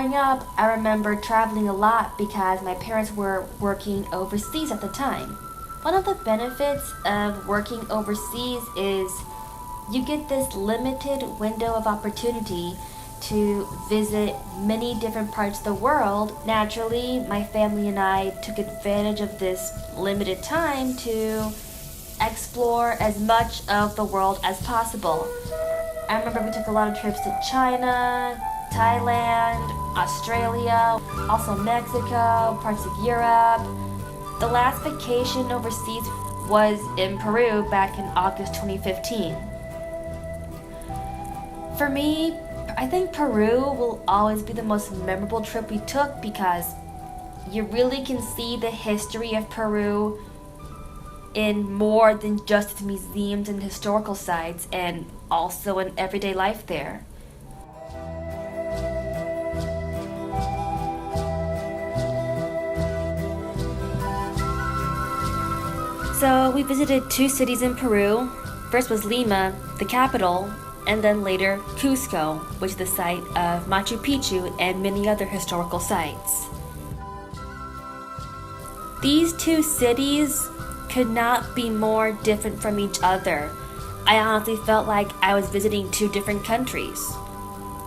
growing up, I remember traveling a lot because my parents were working overseas at the time. One of the benefits of working overseas is you get this limited window of opportunity to visit many different parts of the world. Naturally, my family and I took advantage of this limited time to explore as much of the world as possible. I remember we took a lot of trips to China, Thailand, Australia, also Mexico, parts of Europe. The last vacation overseas was in Peru back in August 2015. For me, I think Peru will always be the most memorable trip we took because you really can see the history of Peru in more than just its museums and historical sites, and also in everyday life there. So we visited two cities in Peru. First was Lima, the capital, and then later Cusco, which is the site of Machu Picchu and many other historical sites. These two cities could not be more different from each other. I honestly felt like I was visiting two different countries,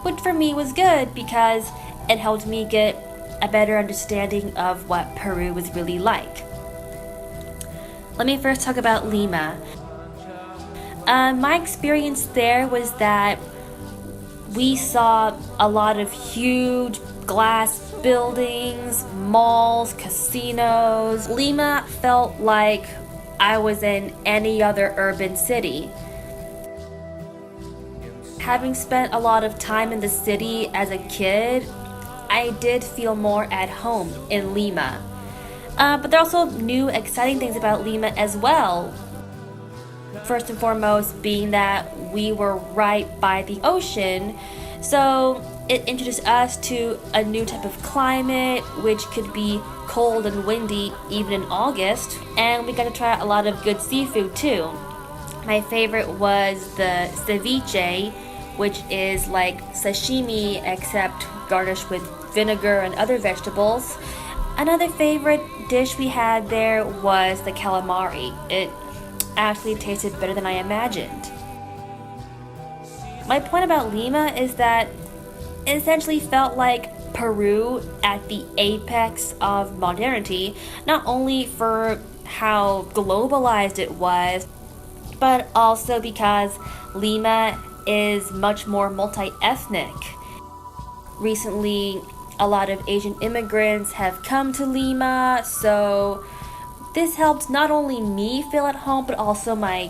which for me was good because it helped me get a better understanding of what Peru was really like. Let me first talk about Lima. My experience there was that we saw a lot of huge glass buildings, malls, casinos. Lima felt like I was in any other urban city. Having spent a lot of time in the city as a kid, I did feel more at home in Lima. But there are also new exciting things about Lima as well. First and foremost being that we were right by the ocean, so it introduced us to a new type of climate, which could be cold and windy even in August, and we got to try a lot of good seafood too. My favorite was the ceviche, which is like sashimi except garnished with vinegar and other vegetables. Another favorite dish we had there was the calamari. It actually tasted better than I imagined. My point about Lima is that it essentially felt like Peru at the apex of modernity, not only for how globalized it was, but also because Lima is much more multi-ethnic. Recently, a lot of Asian immigrants have come to Lima, so this helped not only me feel at home, but also my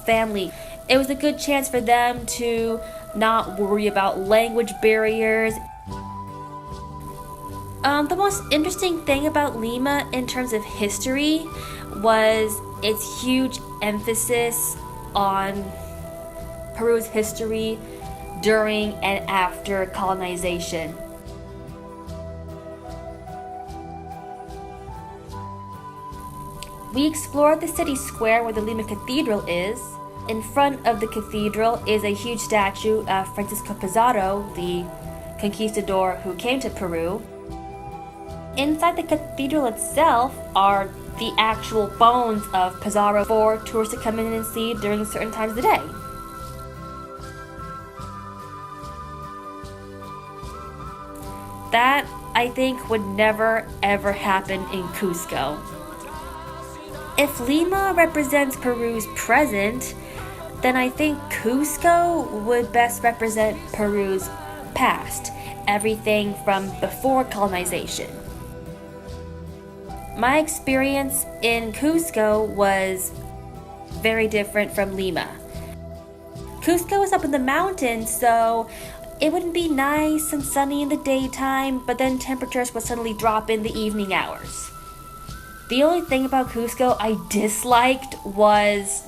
family. It was a good chance for them to not worry about language barriers. The most interesting thing about Lima in terms of history was its huge emphasis on Peru's history during and after colonization. We explored the city square where the Lima Cathedral is. In front of the cathedral is a huge statue of Francisco Pizarro, the conquistador who came to Peru. Inside the cathedral itself are the actual bones of Pizarro for tourists to come in and see during certain times of the day. That, I think, would never ever happen in Cusco. If Lima represents Peru's present, then I think Cusco would best represent Peru's past, everything from before colonization. My experience in Cusco was very different from Lima. Cusco is up in the mountains, so it wouldn't be nice and sunny in the daytime, but then temperatures would suddenly drop in the evening hours. The only thing about Cusco I disliked was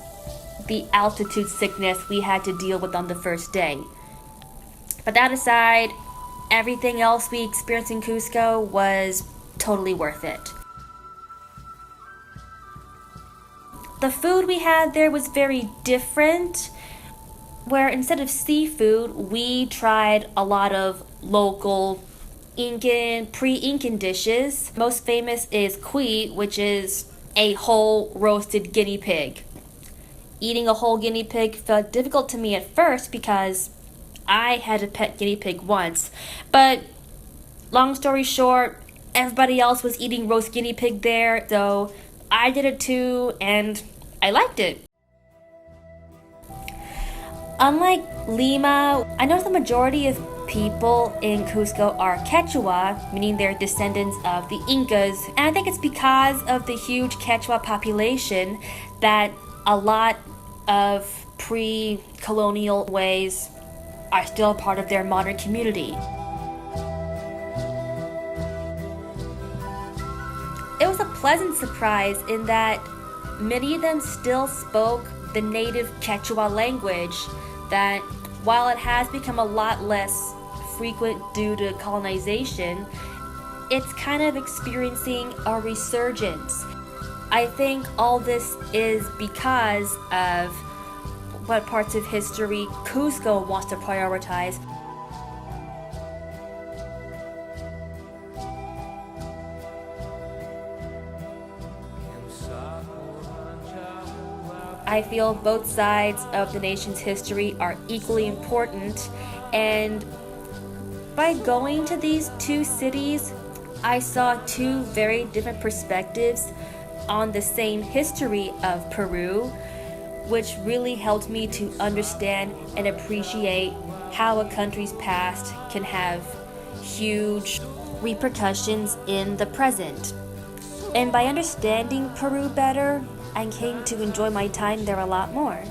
the altitude sickness we had to deal with on the first day. But that aside, everything else we experienced in Cusco was totally worth it. The food we had there was very different, where instead of seafood, we tried a lot of local Incan, pre-Incan dishes. Most famous is cuy, which is a whole roasted guinea pig. Eating a whole guinea pig felt difficult to me at first because I had a pet guinea pig once. But long story short, everybody else was eating roast guinea pig there, so I did it too, and I liked it. Unlike Lima, I know the majority of people in Cusco are Quechua, meaning they're descendants of the Incas, and I think it's because of the huge Quechua population that a lot of pre-colonial ways are still part of their modern community. It was a pleasant surprise in that many of them still spoke the native Quechua language that, while it has become a lot less frequent due to colonization, it's kind of experiencing a resurgence. I think all this is because of what parts of history Cusco wants to prioritize. I feel both sides of the nation's history are equally important, and by going to these two cities, I saw two very different perspectives on the same history of Peru, which really helped me to understand and appreciate how a country's past can have huge repercussions in the present. And by understanding Peru better, I came to enjoy my time there a lot more.